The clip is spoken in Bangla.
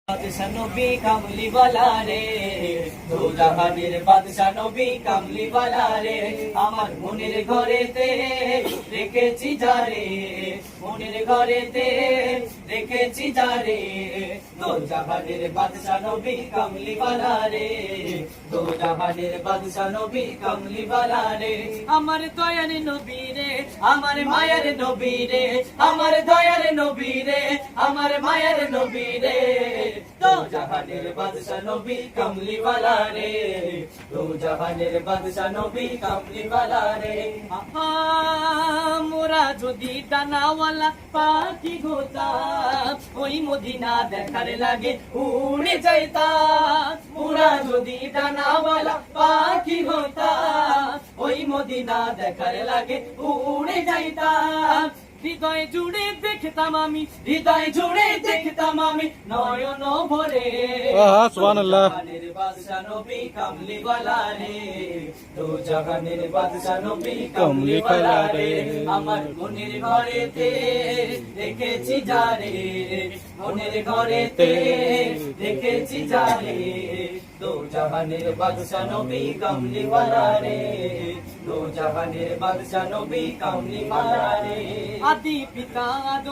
বাদশা নবী কামলিওয়ালা রে, দো জাহানের বাদশা নবী কামলিওয়ালা রে, আমার মনের ঘরেতে রেখেছি যারে, মনের ঘরেতে রেখেছি যারে, দো জাহানের বাদশা নবী কামলিওয়ালা রে, দো জাহানের বাদশা নবী কামলিওয়ালা রে, আমার দয়ার নবী রে, আমার মায়ের নবী রে, আমার দয়ার নবী রে, আমার মায়ের নবী রে, দো জাহানের বাদশা নবী কামলিওয়ালা রে, দো জাহানের বাদশা নবী কামলিওয়ালা রে। মোরা যদি ডানাওয়ালা পাখি হতাম, ওই মদিনা দেখার লাগে উড়ে যাইতাম। মোরা যদি ডানাওয়ালা পাখি হতাম, ওই মদিনা দেখার লাগে উড়ে যাইতাম। হৃদয় জুড়ে দেখতাম আমি, হৃদয় জুড়ে দেখতাম আমি, নয়ন ভরে। সুবহানাল্লাহ। জাহানের বাদশা নবী কামলিওয়ালা রে, দো জাহানের বাদশা নবী কামলিওয়ালা রে, আমার মনের ঘরেতে রেখেছি যারে, মনের ঘরেতে রেখেছি যারে, দো জাহানের বাদশা নবী কামলিওয়ালা রে, দো জাহানের বাদশা নবী কামলিওয়ালা রে। আদি পিতা